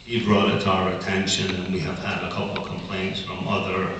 he brought it to our attention, and we have had a couple of complaints from other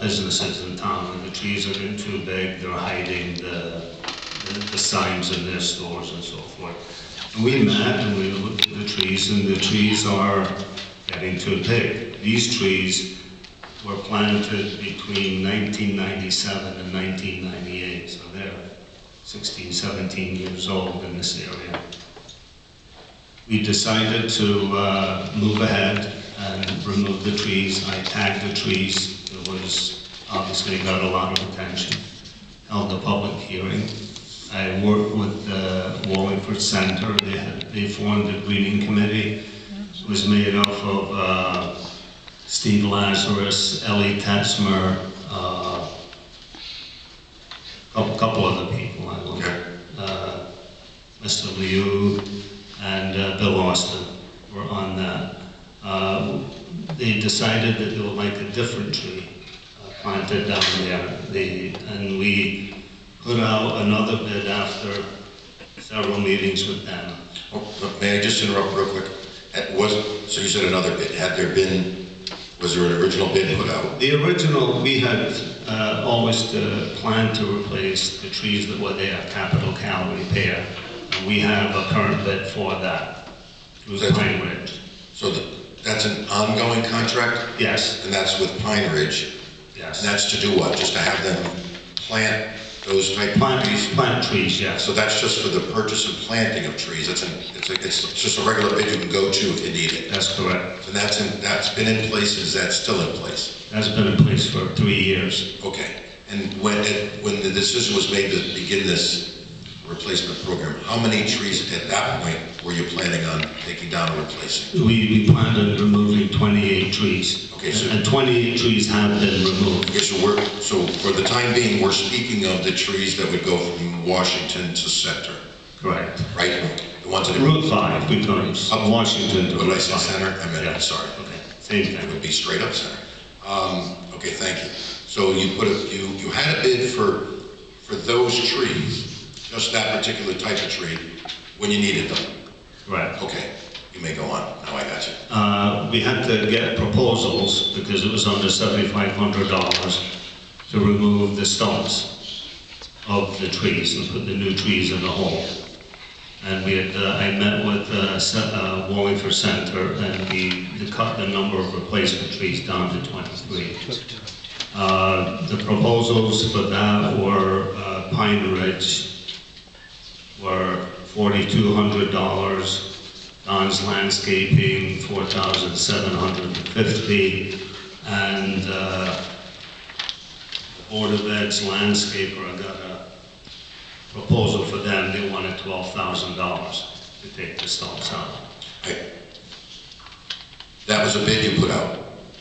businesses in town, and the trees are getting too big, they're hiding the signs in their stores and so forth. And we met and we looked at the trees, and the trees are getting too big. These trees were planted between 1997 and 1998, so they're 16, 17 years old in this area. We decided to move ahead and remove the trees. I tagged the trees. It was obviously got a lot of attention. Held a public hearing. I worked with the Wallingford Center. They formed a greening committee. It was made up of Steve Lazarus, Ellie Tetzmer, a couple other people. I look at Mr. Liu and Bill Austin were on that. They decided that they would like a different tree planted down there. And we put out another bid after several meetings with them. Oh, may I just interrupt real quick? So you said another bid. Was there an original bid put out? The original, we had always planned to replace the trees that were there, Capital Cal repair. And we have a current bid for that. It was Pine Ridge. So that's an ongoing contract? Yes. And that's with Pine Ridge? Yes. And that's to do what? Just to have them plant those type of trees? Plant trees, yes. So that's just for the purchase and planting of trees. It's just a regular bid you can go to if you need it. That's correct. And that's been in place. Is that still in place? That's been in place for 3 years. Okay. And when the decision was made to begin this replacement program, how many trees at that point were you planning on taking down and replacing? We planned on removing 28 trees. Okay, and 28 trees have been removed. Okay, so for the time being, we're speaking of the trees that would go from Washington to Center. Correct. Right? The ones that Route 5 becomes up Washington to Route Route 5. Center? I meant, Yeah. I'm sorry. Okay, same It thing. would be straight up Center. Okay, thank you. So you had a bid for those trees, just that particular type of tree, when you needed them. Right. Okay, you may go on. Now I got you. We had to get proposals because it was under $7,500 to remove the stumps of the trees and put the new trees in the hole. And we had, I met with Wallingford Center, and we cut the number of replacement trees down to 23. The proposals for that were Pine Ridge were $4,200. Don's Landscaping, $4,750, and the Board of Ed's landscaper, I got a proposal for them. They wanted $12,000 to take the stumps out. That was a bid you put out?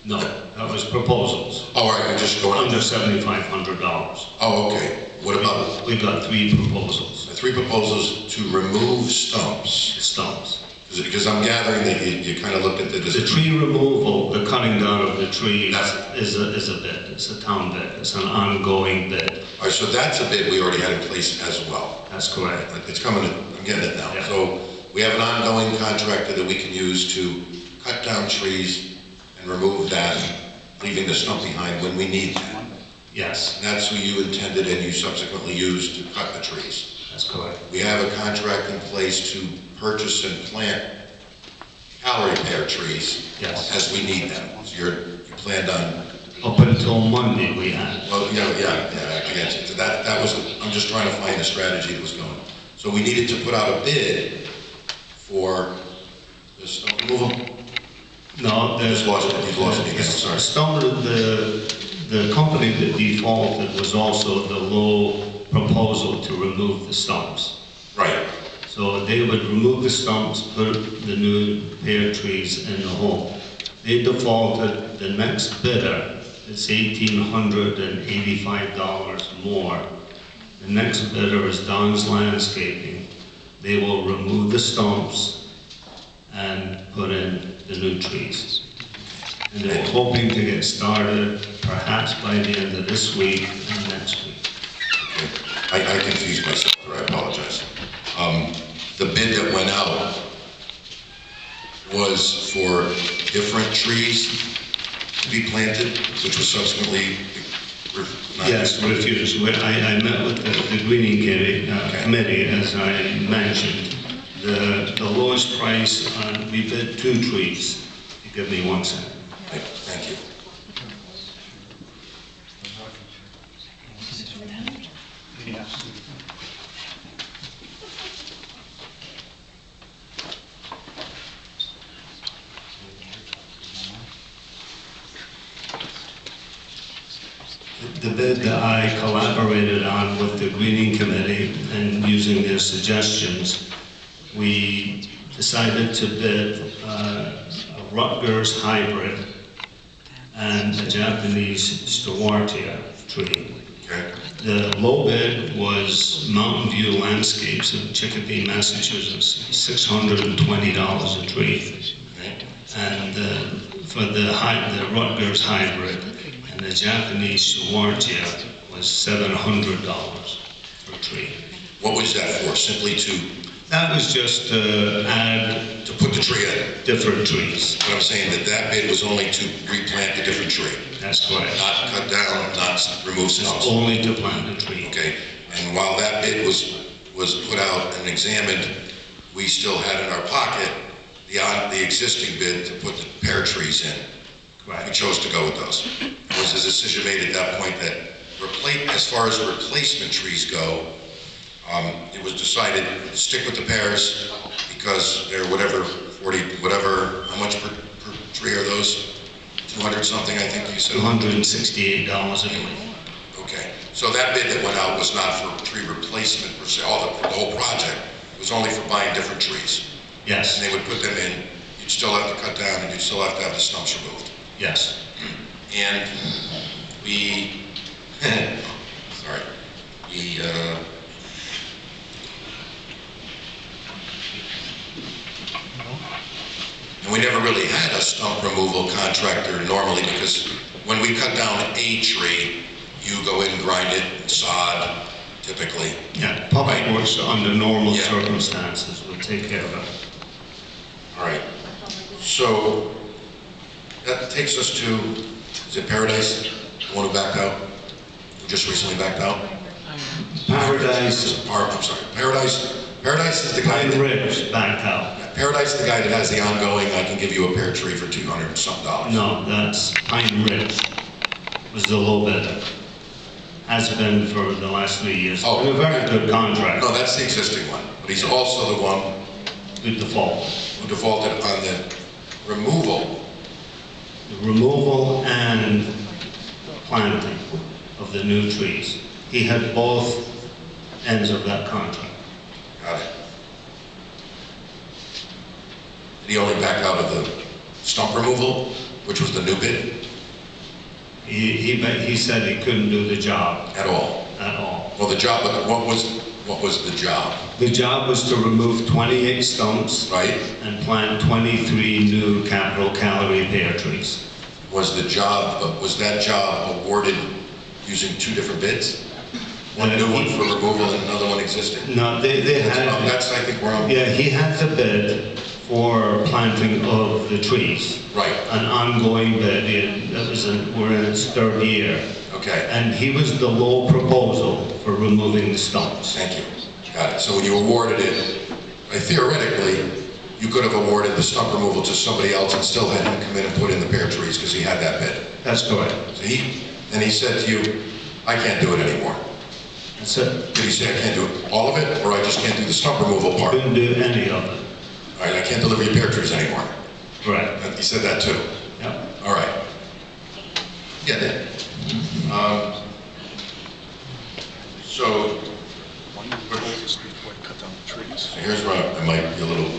No, that was proposals. All right, you're just going Under $7,500. Oh, okay. What about We got 3 proposals. 3 proposals to remove stumps? Stumps. Because I'm gathering that you kind of looked at The tree removal, the cutting down of the trees is a bid. It's a town bid. It's an ongoing bid. All right, so that's a bid we already had in place as well. That's correct. It's coming, I'm getting it now. Yeah. So we have an ongoing contractor that we can use to cut down trees and remove that, leaving the stump behind when we need that. Yes, And that's who you intended and you subsequently used to cut the trees. that's correct. We have a contract in place to purchase and plant calorie repair trees Yes. as we need them. So you planned on, Up until Monday we had. well, yeah, I get you. So that was, I'm just trying to find a strategy that was going. So we needed to put out a bid for the stump removal. No, You've lost me again, I'm sorry. The company that defaulted was also the low proposal to remove the stumps. Right. So they would remove the stumps, put the new pear trees in the hole. They defaulted. The next bidder, it's $1,885 more. The next bidder is Don's Landscaping. They will remove the stumps and put in the new trees. And they're hoping to get started perhaps by the end of this week and next week. Okay. I confused myself there, I apologize. The bid that went out was for different trees to be planted, which was subsequently Yes, refused. I met with the greening committee, as I mentioned. The lowest price, we bid 2 trees. Give me 1 second. Thank you. The bid that I collaborated on with the greening committee and using their suggestions, we decided to bid a Rutgers hybrid and a Japanese Stewartia tree. Okay. The low bid was Mountain View Landscapes in Chicopee, Massachusetts, $620 a tree. Okay. And for the Rutgers hybrid and the Japanese Stewartia was $700 per tree. What was that for? Simply to That was just to add put the tree in? different trees. But I'm saying that bid was only to replant a different tree, That's correct. not cut down, not remove stumps. Only to plant a tree. Okay, and while that bid was put out and examined, we still had in our pocket the existing bid to put the pear trees in. We Correct. chose to go with those. Was the decision made at that point that as far as replacement trees go, it was decided to stick with the pears because they're whatever, 40, whatever, how much per tree are those? 200 something, I think you said? $268 a tree. Okay, so that bid that went out was not for tree replacement per se, the whole project. It was only for buying different trees. Yes, And they would put them in, you'd still have to cut down and you'd still have to have the stumps removed. yes. And we, sorry, and we never really had a stump removal contractor normally because when we cut down a tree, you go in, grind it, and sod, typically. Yeah, Public Works under normal Yeah. circumstances would take care of it. All right, so that takes us to, is it Paradise, the one who backed out? Who just recently backed out? Paradise, I'm sorry, Paradise is the guy Pine that, Ridge backed out. Paradise is the guy that has the ongoing, I can give you a pear tree for $200 and some dollars. No, that's Pine Ridge was the low bidder. Has been for the last 3 years. Oh. And a very good contract. No, that's the existing one, but he's also the one Good default. who defaulted on the removal. The removal and planting of the new trees. He had both ends of that contract. Got it. Did he only back out of the stump removal, which was the new bid, He said he couldn't do the job at all? at all. Well, the job, but what was the job, The job was to remove 28 stumps right? and plant 23 new capital calorie pear trees. Was that job awarded using 2 different bids? One new one for removal and another one existing? No, they had, That's, I think, where I'm, yeah, he had the bid for planting of the trees. right, An ongoing bid, we're in its 3rd year. okay, And he was the low proposal for removing the stumps. thank you. Got it. So when you awarded it, theoretically, you could have awarded the stump removal to somebody else and still had him come in and put in the pear trees because he had that bid. That's correct. So he said to you, I can't do it anymore. That's it. Did he say I can't do all of it, or I just can't do the stump removal part? Couldn't do any of it. All right, I can't deliver you pear trees anymore. Correct. He said that too. Yep. All right. Get it. So here's where I might be a little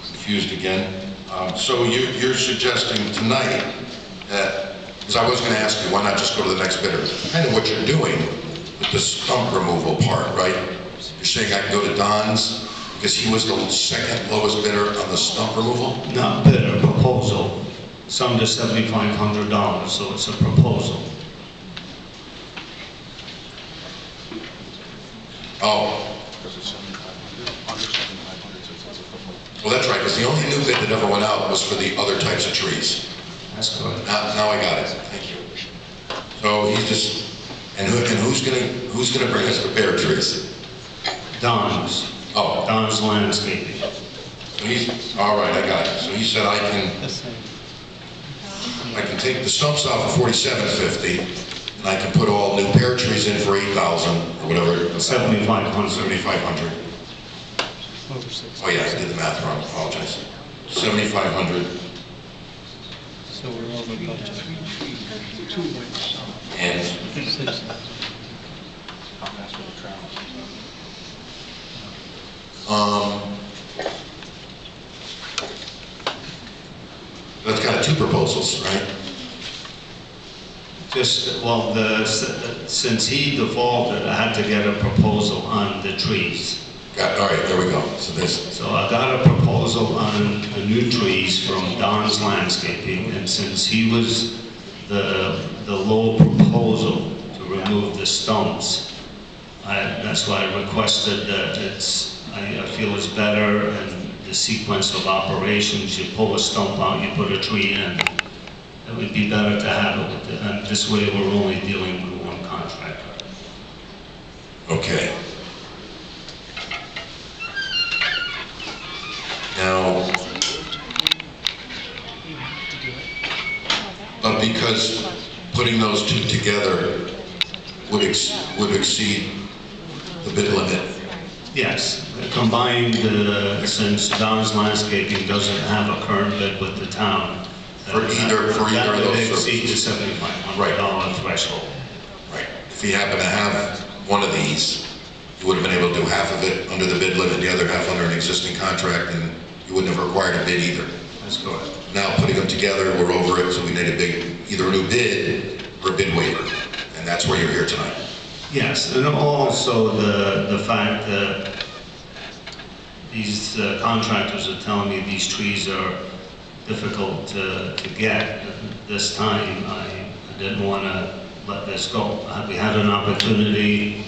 confused again. So you're suggesting tonight that, because I was going to ask you, why not just go to the next bidder? Kind of what you're doing with the stump removal part, right? You're saying I can go to Don's because he was the second lowest bidder on the stump removal? Not bid, a proposal. It's under $7,500, so it's a proposal. Oh, Well, that's right, because the only new bid that ever went out was for the other types of trees. That's correct. Now I got it, thank you. So he's just, and who's gonna bring us the pear trees? Don's. Oh, Don's Landscaping. so he's, all right, I got it. So he said I can take the stumps off for $4,750, and I can put all new pear trees in for $8,000 or whatever. 7,500. 7,500. Oh yeah, I did the math wrong, apologize. 7,500. So we're over budget. And that's kind of two proposals, right? Just, well, since he defaulted, I had to get a proposal on the trees. All right, there we go. So this, So I got a proposal on the new trees from Don's Landscaping, and since he was the low proposal to remove the stumps, that's why I requested that I feel it's better, and the sequence of operations, you pull a stump out, you put a tree in. It would be better to have it with it, and this way we're only dealing with one contractor. okay. Now, but because putting those two together would exceed the bid limit. Yes, combined, since Don's Landscaping doesn't have a current bid with the town. For either of that would those exceed the services. $7,500 threshold. Right. If he happened to have one of these, you would have been able to do half of it under the bid limit, the other half under an existing contract, and you wouldn't have required a bid either. That's correct. Now, putting them together, we're over it, so we need either a new bid or a bid waiver, and that's where you're here tonight. Yes, and also the fact that these contractors are telling me these trees are difficult to get. This time, I didn't want to let this go. We had an opportunity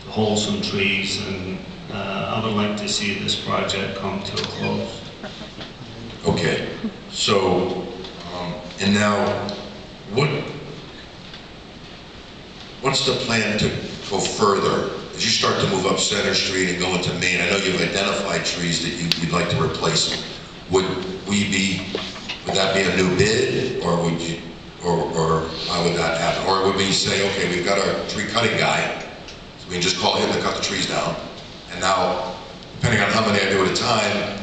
to hold some trees, and I would like to see this project come to a close. Okay, so, and now, what's the plan to go further? As you start to move up Center Street and go into Main, I know you've identified trees that you'd like to replace. Would that be a new bid, or would you, or how would that happen? Or would we say, okay, we've got our tree cutting guy, so we can just call him to cut the trees down, and now, depending on how many I do at a time,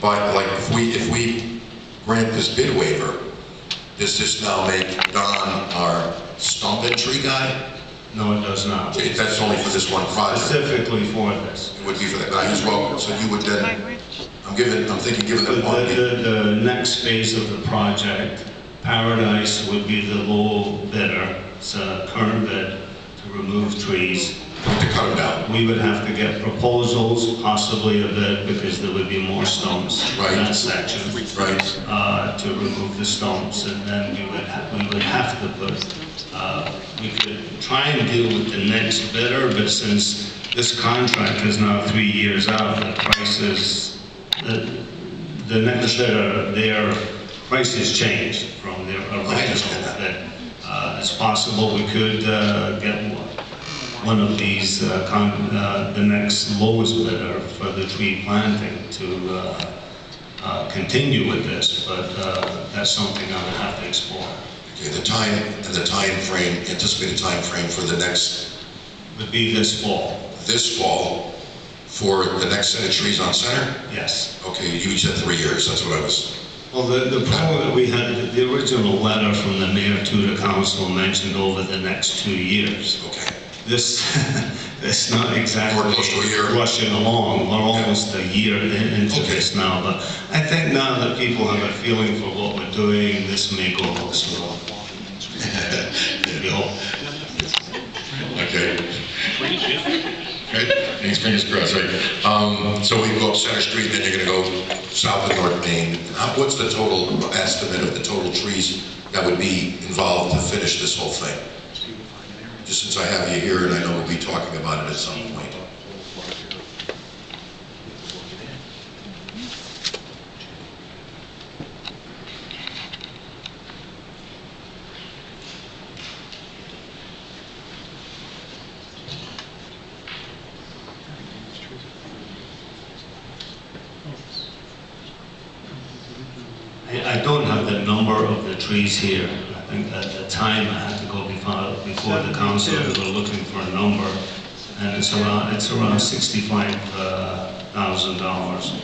but like if we grant this bid waiver, does this now make Don our stump and tree guy? No, it does not. That's only for this one project. Specifically for this. It would be for that guy as well. So you would then, I'm thinking given that one. The next phase of the project, Paradise would be the low bidder. It's a current bid to remove trees. To cut them down. We would have to get proposals, possibly a bid, because there would be more stumps in that section. Right. To remove the stumps, and then we would have to put, we could try and deal with the next bidder, but since this contract is now 3 years out, the prices, the next bidder, their prices changed from their original bid. It's possible we could get one of these, the next lowest bidder for the tree planting to continue with this, but that's something I would have to explore. Okay, anticipated time frame for the next, Would be this fall. this fall, for the next set of trees on Center? Yes. Okay, you said 3 years, that's what I was, Well, the problem that we had, the original letter from the mayor to the council mentioned over the next 2 years. okay. This, it's not exactly We're close to a year. rushing along. We're almost a year into Okay. this now, but I think now that people have a feeling for what we're doing, this may go a little slow. We hope. Okay. Okay, fingers crossed, right. So we go up Center Street, then you're gonna go south of North Main. What's the total estimate of the total trees that would be involved to finish this whole thing? Just since I have you here and I know we'll be talking about it at some point. don't have the number of the trees here. I think at the time I had to go before the council, we were looking for a number, and it's around $65,000.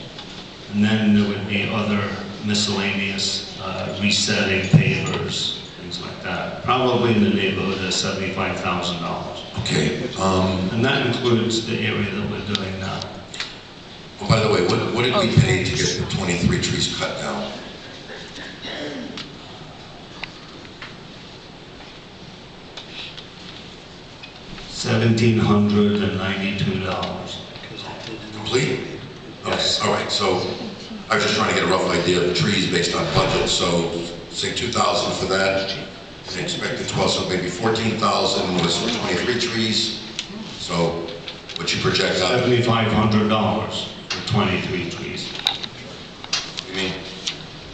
And then there would be other miscellaneous resetting pavers, things like that. Probably in the neighborhood of $75,000. Okay. And that includes the area that we're doing now. Oh, by the way, what did we pay to get the 23 trees cut down? $1,792. Complete? Yes. Okay, all right, so I was just trying to get a rough idea of the trees based on budget, so say 2,000 for that. And expected 12, so maybe 14,000 was for 23 trees. So what you project out? $7,500 for 23 trees. You mean?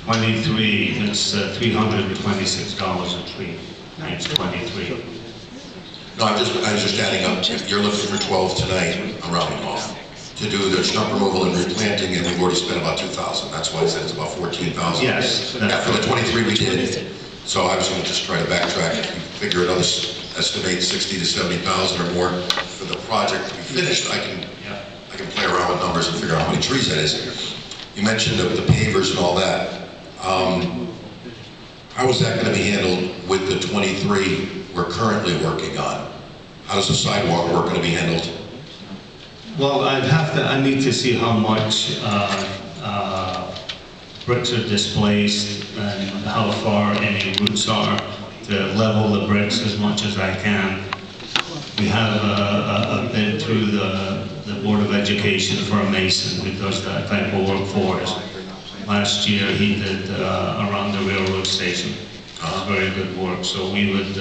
23, it's $326 a tree, times 23. No, I was just adding up. If you're looking for 12 tonight, I'm rounding off, to do the stump removal and replanting, and we've already spent about 2,000. That's why I said it's about 14,000. Yes. Yeah, for the 23 we did. So I was going to just try to backtrack. If you figure another estimate 60 to 70,000 or more for the project to be finished, I can play around with numbers and figure out how many trees that is. You mentioned the pavers and all that. How is that going to be handled with the 23 we're currently working on? How does the sidewalk work going to be handled? Well, I need to see how much bricks are displaced and how far any roots are to level the bricks as much as I can. We have a bid through the Board of Education for a mason who does that type of work for us. Last year he did around the railroad station. Very good work. So we would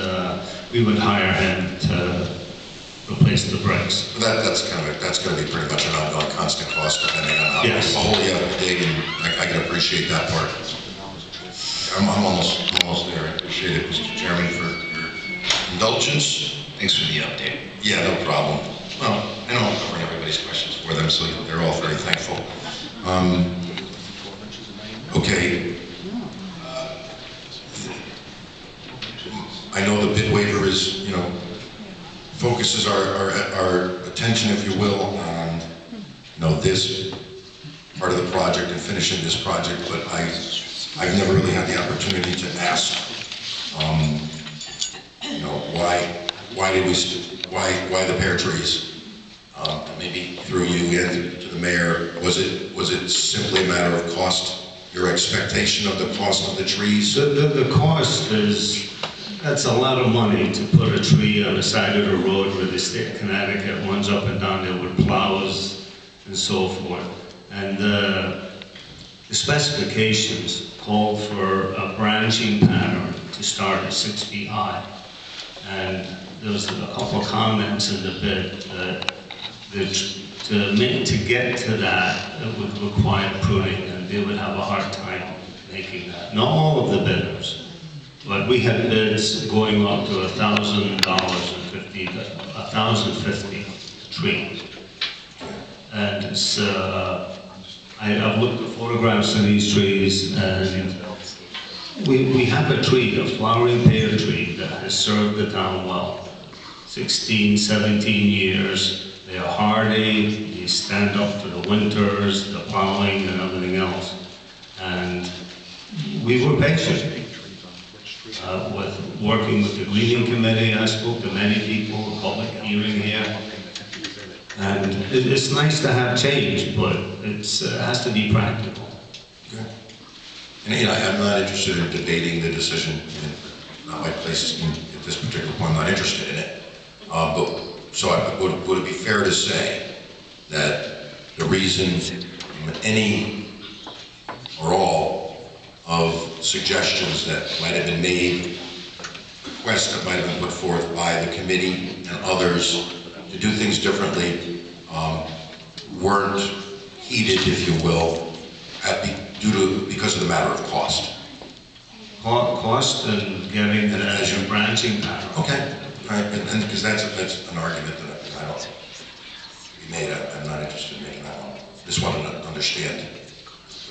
hire him to replace the bricks. That's going to be pretty much an ongoing constant cost depending on how Yes. the hole you have to dig, and I can appreciate that part. I'm almost there. I appreciate it, Mr. Chairman, for your indulgence. Thanks for the update. Yeah, no problem. Well, I know I'm covering everybody's questions for them, so they're all very thankful. Okay. I know the bid waiver is, focuses our attention, if you will, on, this part of the project and finishing this project, but I've never really had the opportunity to ask, why the pear trees? Maybe through you and to the mayor, was it simply a matter of cost? Your expectation of the cost of the trees? The cost is, that's a lot of money to put a tree on the side of the road where the state of Connecticut runs up and down there with plows and so forth. And the specifications call for a branching pattern to start at 6 feet high. And there was a couple of comments in the bid that to get to that, it would require pruning, and they would have a hard time making that. Not all of the bidders, but we had bids going up to $1,050 tree. And it's, I've looked at photographs of these trees, and we have a tree, a flowering pear tree that has served the town well. 16, 17 years. They are hardy, they stand up to the winters, the plowing and everything else. And we were patient with working with the Greening Committee. I spoke to many people, a public hearing here. And it's nice to have change, but it has to be practical. Okay. And I'm not interested in debating the decision. Not my place at this particular point. I'm not interested in it. So would it be fair to say that the reason any or all of suggestions that might have been made, requests that might have been put forth by the committee and others to do things differently weren't heeded, if you will, because of the matter of cost? Cost and getting the branching pattern. Okay. All right, and because that's an argument that I don't be made. I'm not interested in making that one. Just wanted to understand the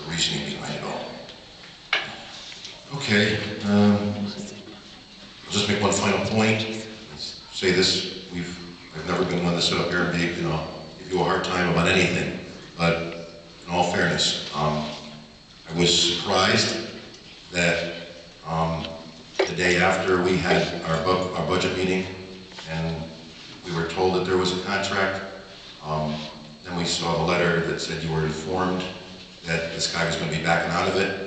reasoning behind it all. Okay, I'll just make one final point. Say this, I've never been one to sit up here and be, give you a hard time about anything. But in all fairness, I was surprised that the day after we had our budget meeting and we were told that there was a contract, then we saw the letter that said you were informed that this guy was going to be backing out of it.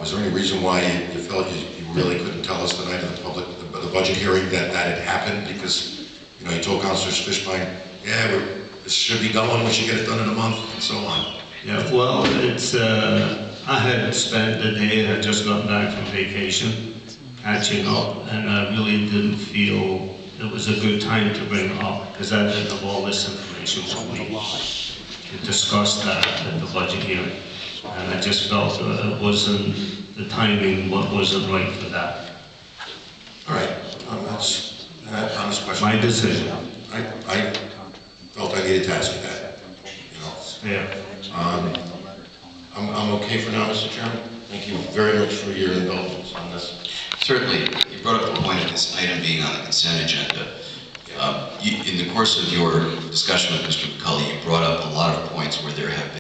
Was there any reason why you felt you really couldn't tell us the night of the budget hearing that had happened? Because, you told Councilor Fishbein, yeah, this should be going, we should get it done in a month, and so on. Yeah, well, I had spent the day, I had just gotten back from vacation, catching up, and I really didn't feel it was a good time to bring it up, because I didn't have all this information with me to discuss that at the budget hearing. And I just felt it wasn't, the timing wasn't right for that. All right, that's an honest question. My decision. I felt I needed to ask you that, Yeah. I'm okay for now, Mr. Chairman. Thank you very much for your indulgence on this. Certainly, you brought up the point of this item being on the consent agenda. In the course of your discussion with Mr. McCully, you brought up a lot of points where there have been